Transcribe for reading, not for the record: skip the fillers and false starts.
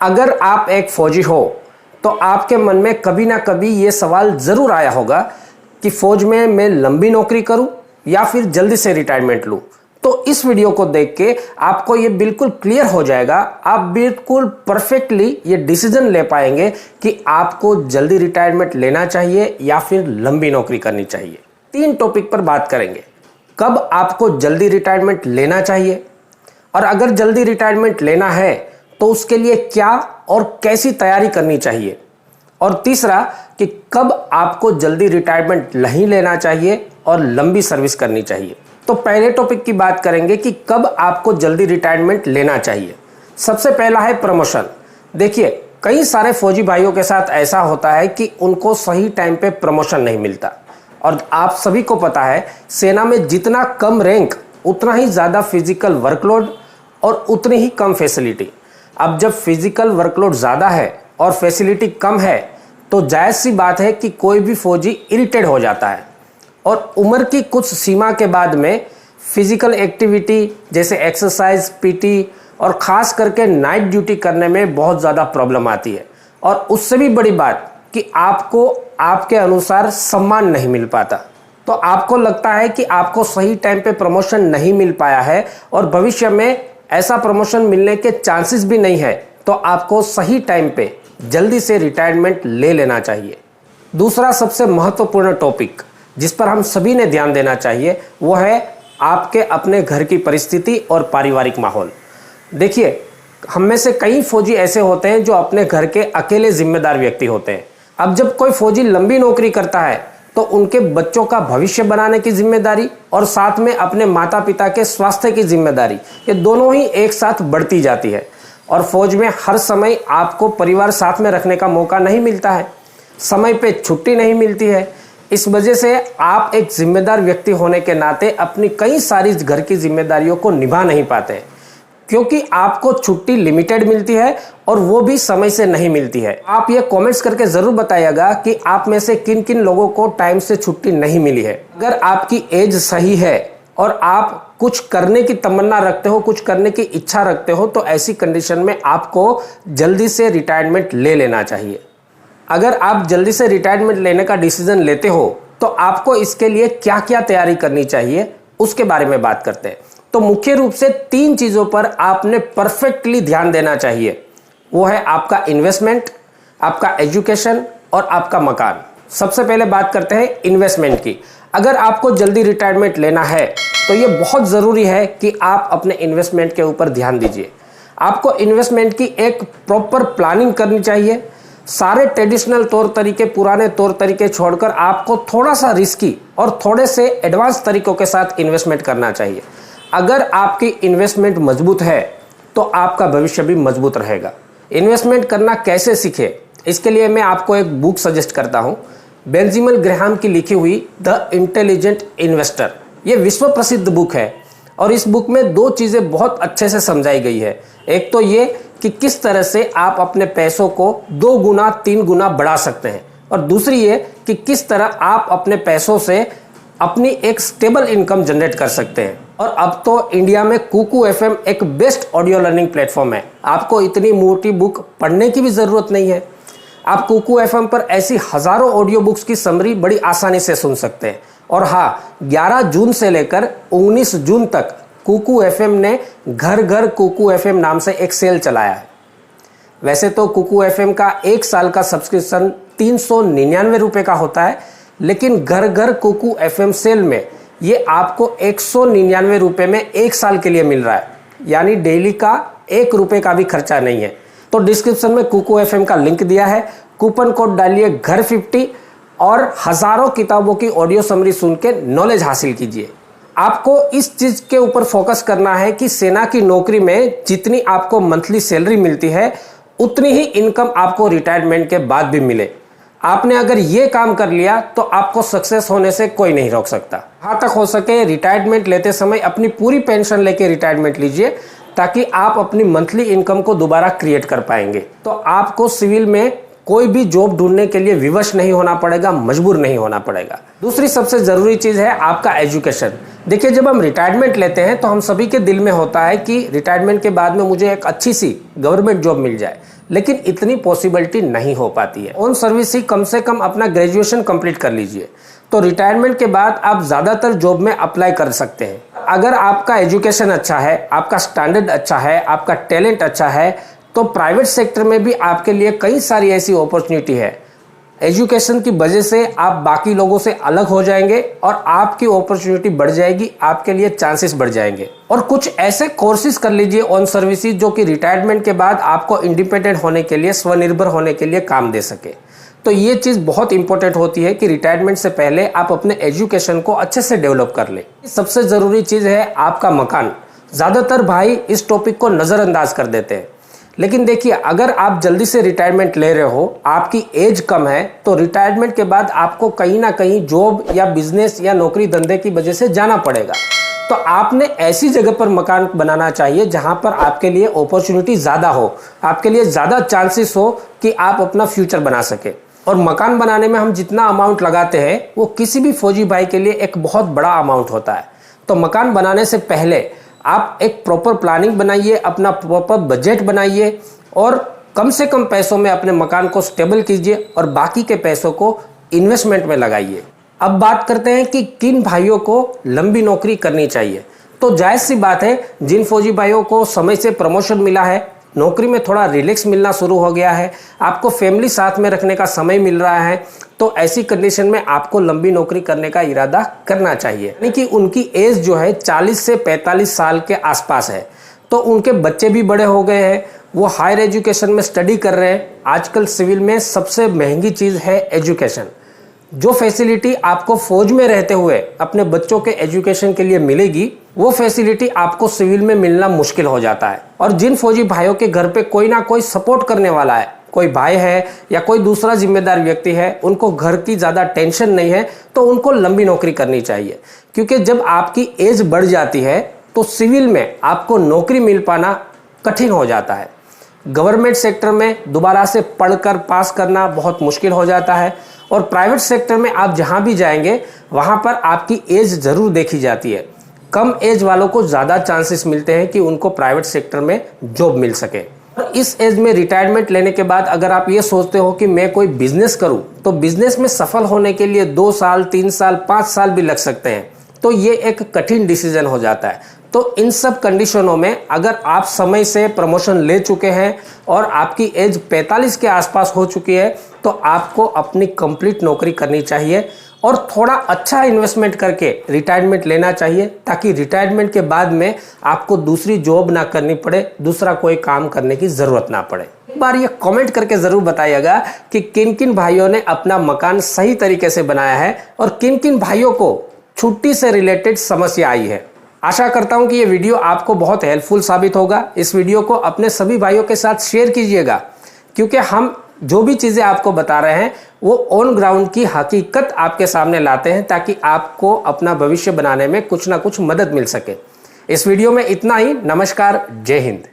अगर आप एक फौजी हो तो आपके मन में कभी ना कभी ये सवाल ज़रूर आया होगा कि फ़ौज में मैं लंबी नौकरी करूं या फिर जल्दी से रिटायरमेंट लूं। तो इस वीडियो को देख के आपको ये बिल्कुल क्लियर हो जाएगा, आप बिल्कुल परफेक्टली ये डिसीजन ले पाएंगे कि आपको जल्दी रिटायरमेंट लेना चाहिए या फिर लंबी नौकरी करनी चाहिए। 3 टॉपिक पर बात करेंगे। कब आपको जल्दी रिटायरमेंट लेना चाहिए, और अगर जल्दी रिटायरमेंट लेना है तो उसके लिए क्या और कैसी तैयारी करनी चाहिए, और तीसरा कि कब आपको जल्दी रिटायरमेंट नहीं लेना चाहिए और लंबी सर्विस करनी चाहिए। तो पहले टॉपिक की बात करेंगे कि कब आपको जल्दी रिटायरमेंट लेना चाहिए। सबसे पहला है प्रमोशन। देखिए, कई सारे फौजी भाइयों के साथ ऐसा होता है कि उनको सही टाइम पे प्रमोशन नहीं मिलता, और आप सभी को पता है सेना में जितना कम रैंक उतना ही ज़्यादा फिजिकल वर्कलोड और उतनी ही कम फैसिलिटी। अब जब फिजिकल वर्कलोड ज़्यादा है और फैसिलिटी कम है तो जायज़ सी बात है कि कोई भी फौजी इरिटेट हो जाता है, और उम्र की कुछ सीमा के बाद में फिजिकल एक्टिविटी जैसे एक्सरसाइज, पीटी और ख़ास करके नाइट ड्यूटी करने में बहुत ज़्यादा प्रॉब्लम आती है। और उससे भी बड़ी बात कि आपको आपके अनुसार सम्मान नहीं मिल पाता। तो आपको लगता है कि आपको सही टाइम पे प्रमोशन नहीं मिल पाया है और भविष्य में ऐसा प्रमोशन मिलने के चांसेस भी नहीं है, तो आपको सही टाइम पे जल्दी से रिटायरमेंट ले लेना चाहिए। दूसरा सबसे महत्वपूर्ण टॉपिक जिस पर हम सभी ने ध्यान देना चाहिए वो है आपके अपने घर की परिस्थिति और पारिवारिक माहौल। देखिए, हम में से कई फौजी ऐसे होते हैं जो अपने घर के अकेले जिम्मेदार व्यक्ति होते हैं। अब जब कोई फौजी लंबी नौकरी करता है तो उनके बच्चों का भविष्य बनाने की जिम्मेदारी और साथ में अपने माता पिता के स्वास्थ्य की जिम्मेदारी, ये दोनों ही एक साथ बढ़ती जाती है। और फौज में हर समय आपको परिवार साथ में रखने का मौका नहीं मिलता है, समय पे छुट्टी नहीं मिलती है। इस वजह से आप एक जिम्मेदार व्यक्ति होने के नाते अपनी कई सारी घर की जिम्मेदारियों को निभा नहीं पाते, क्योंकि आपको छुट्टी लिमिटेड मिलती है और वो भी समय से नहीं मिलती है। आप ये कमेंट्स करके ज़रूर बताइएगा कि आप में से किन किन लोगों को टाइम से छुट्टी नहीं मिली है। अगर आपकी एज सही है और आप कुछ करने की तमन्ना रखते हो, कुछ करने की इच्छा रखते हो, तो ऐसी कंडीशन में आपको जल्दी से रिटायरमेंट ले लेना चाहिए। अगर आप जल्दी से रिटायरमेंट लेने का डिसीजन लेते हो तो आपको इसके लिए क्या क्या तैयारी करनी चाहिए उसके बारे में बात करते हैं। तो मुख्य रूप से 3 चीज़ों पर आपने परफेक्टली ध्यान देना चाहिए। वो है आपका इन्वेस्टमेंट, आपका एजुकेशन और आपका मकान। सबसे पहले बात करते हैं इन्वेस्टमेंट की। अगर आपको जल्दी रिटायरमेंट लेना है तो ये बहुत ज़रूरी है कि आप अपने इन्वेस्टमेंट के ऊपर ध्यान दीजिए। आपको इन्वेस्टमेंट की एक प्रॉपर प्लानिंग करनी चाहिए। सारे ट्रेडिशनल तौर तरीके, पुराने तौर तरीके छोड़कर आपको थोड़ा सा रिस्की और थोड़े से एडवांस तरीकों के साथ इन्वेस्टमेंट करना चाहिए। अगर आपकी इन्वेस्टमेंट मजबूत है तो आपका भविष्य भी मजबूत रहेगा। इन्वेस्टमेंट करना कैसे सीखे, इसके लिए मैं आपको एक बुक सजेस्ट करता हूं, बेंजामिन ग्राहम की लिखी हुई द इंटेलिजेंट इन्वेस्टर। ये विश्व प्रसिद्ध बुक है और इस बुक में 2 चीज़ें बहुत अच्छे से समझाई गई है। एक तो ये कि किस तरह से आप अपने पैसों को 2 गुना 3 गुना बढ़ा सकते हैं, और दूसरी ये कि किस तरह आप अपने पैसों से अपनी एक स्टेबल इनकम जनरेट कर सकते हैं। और अब तो इंडिया में कुकू एफएम एक बेस्ट ऑडियो लर्निंग प्लेटफॉर्म है। आपको इतनी मोटी बुक पढ़ने की भी ज़रूरत नहीं है। आप कुकू एफएम पर ऐसी हज़ारों ऑडियो बुक्स की समरी बड़ी आसानी से सुन सकते हैं। और हाँ, 11 जून से लेकर 19 जून तक कुकू एफएम ने घर घर कुकू एफएम नाम से एक सेल चलाया है। वैसे तो कुकू एफएम का 1 साल का सब्सक्रिप्शन 399 रुपये का होता है, लेकिन घर घर कुकू एफएम सेल में ये आपको 199 रुपये में 1 साल के लिए मिल रहा है, यानी डेली का 1 रुपये का भी खर्चा नहीं है। तो डिस्क्रिप्शन में कुकू एफएम का लिंक दिया है, कूपन कोड डालिए घर 50 और हज़ारों किताबों की ऑडियो समरी सुन के नॉलेज हासिल कीजिए। आपको इस चीज़ के ऊपर फोकस करना है कि सेना की नौकरी में जितनी आपको मंथली सैलरी मिलती है उतनी ही इनकम आपको रिटायरमेंट के बाद भी मिले। आपने अगर ये काम कर लिया तो आपको सक्सेस होने से कोई नहीं रोक सकता। जहाँ तक हो सके रिटायरमेंट लेते समय अपनी पूरी पेंशन लेके रिटायरमेंट लीजिए, ताकि आप अपनी मंथली इनकम को दोबारा क्रिएट कर पाएंगे। तो आपको सिविल में कोई भी जॉब ढूंढने के लिए विवश नहीं होना पड़ेगा, मजबूर नहीं होना पड़ेगा। दूसरी सबसे ज़रूरी चीज़ है आपका एजुकेशन। देखिए, जब हम रिटायरमेंट लेते हैं तो हम सभी के दिल में होता है कि रिटायरमेंट के बाद में मुझे एक अच्छी सी गवर्नमेंट जॉब मिल जाए, लेकिन इतनी पॉसिबिलिटी नहीं हो पाती है। ऑन सर्विस ही कम से कम अपना ग्रेजुएशन कंप्लीट कर लीजिए, तो रिटायरमेंट के बाद आप ज़्यादातर जॉब में अप्लाई कर सकते हैं। अगर आपका एजुकेशन अच्छा है, आपका स्टैंडर्ड अच्छा है, आपका टैलेंट अच्छा है, तो प्राइवेट सेक्टर में भी आपके लिए कई सारी ऐसी अपॉर्चुनिटी है। एजुकेशन की वजह से आप बाकी लोगों से अलग हो जाएंगे और आपकी अपॉर्चुनिटी बढ़ जाएगी, आपके लिए चांसेस बढ़ जाएंगे। और कुछ ऐसे कोर्सेज कर लीजिए ऑन सर्विसेज जो कि रिटायरमेंट के बाद आपको इंडिपेंडेंट होने के लिए, स्वनिर्भर होने के लिए काम दे सके। तो ये चीज़ बहुत इंपॉर्टेंट होती है कि रिटायरमेंट से पहले आप अपने एजुकेशन को अच्छे से डेवलप कर लें। सबसे ज़रूरी चीज़ है आपका मकान। ज़्यादातर भाई इस टॉपिक को नज़रअंदाज कर देते हैं, लेकिन देखिए, अगर आप जल्दी से रिटायरमेंट ले रहे हो, आपकी एज कम है, तो रिटायरमेंट के बाद आपको कहीं ना कहीं जॉब या बिजनेस या नौकरी धंधे की वजह से जाना पड़ेगा। तो आपने ऐसी जगह पर मकान बनाना चाहिए जहां पर आपके लिए अपॉर्चुनिटी ज़्यादा हो, आपके लिए ज़्यादा चांसेस हो कि आप अपना फ्यूचर बना सके। और मकान बनाने में हम जितना अमाउंट लगाते हैं वो किसी भी फौजी भाई के लिए एक बहुत बड़ा अमाउंट होता है। तो मकान बनाने से पहले आप एक प्रॉपर प्लानिंग बनाइए, अपना प्रॉपर बजट बनाइए और कम से कम पैसों में अपने मकान को स्टेबल कीजिए और बाकी के पैसों को इन्वेस्टमेंट में लगाइए। अब बात करते हैं कि किन भाइयों को लंबी नौकरी करनी चाहिए। तो जायज़ सी बात है, जिन फौजी भाइयों को समय से प्रमोशन मिला है, नौकरी में थोड़ा रिलैक्स मिलना शुरू हो गया है, आपको फैमिली साथ में रखने का समय मिल रहा है, तो ऐसी कंडीशन में आपको लंबी नौकरी करने का इरादा करना चाहिए। यानी कि उनकी एज जो है 40 से 45 साल के आसपास है, तो उनके बच्चे भी बड़े हो गए हैं, वो हायर एजुकेशन में स्टडी कर रहे हैं। आजकल सिविल में सबसे महंगी चीज़ है एजुकेशन। जो फैसिलिटी आपको फौज में रहते हुए अपने बच्चों के एजुकेशन के लिए मिलेगी, वो फैसिलिटी आपको सिविल में मिलना मुश्किल हो जाता है। और जिन फौजी भाइयों के घर पे कोई ना कोई सपोर्ट करने वाला है, कोई भाई है या कोई दूसरा जिम्मेदार व्यक्ति है, उनको घर की ज़्यादा टेंशन नहीं है, तो उनको लंबी नौकरी करनी चाहिए। क्योंकि जब आपकी एज बढ़ जाती है तो सिविल में आपको नौकरी मिल पाना कठिन हो जाता है। गवर्नमेंट सेक्टर में दोबारा से पढ़कर पास करना बहुत मुश्किल हो जाता है, और प्राइवेट सेक्टर में आप जहां भी जाएंगे वहां पर आपकी एज ज़रूर देखी जाती है। कम एज वालों को ज़्यादा चांसेस मिलते हैं कि उनको प्राइवेट सेक्टर में जॉब मिल सके। इस एज में रिटायरमेंट लेने के बाद अगर आप ये सोचते हो कि मैं कोई बिजनेस करूं, तो बिजनेस में सफल होने के लिए 2 साल, 3 साल, 5 साल भी लग सकते हैं, तो ये एक कठिन डिसीजन हो जाता है। तो इन सब कंडीशनों में अगर आप समय से प्रमोशन ले चुके हैं और आपकी एज 45 के आसपास हो चुकी है, तो आपको अपनी कंप्लीट नौकरी करनी चाहिए और थोड़ा अच्छा इन्वेस्टमेंट करके रिटायरमेंट लेना चाहिए, ताकि रिटायरमेंट के बाद में आपको दूसरी जॉब ना करनी पड़े, दूसरा कोई काम करने की ज़रूरत ना पड़े। एक बार ये कमेंट करके ज़रूर बताइएगा कि किन किन भाइयों ने अपना मकान सही तरीके से बनाया है और किन किन भाइयों को छुट्टी से रिलेटेड समस्या आई है। आशा करता हूं कि ये वीडियो आपको बहुत हेल्पफुल साबित होगा। इस वीडियो को अपने सभी भाइयों के साथ शेयर कीजिएगा, क्योंकि हम जो भी चीज़ें आपको बता रहे हैं वो ऑन ग्राउंड की हकीकत आपके सामने लाते हैं, ताकि आपको अपना भविष्य बनाने में कुछ ना कुछ मदद मिल सके। इस वीडियो में इतना ही। नमस्कार, जय हिंद।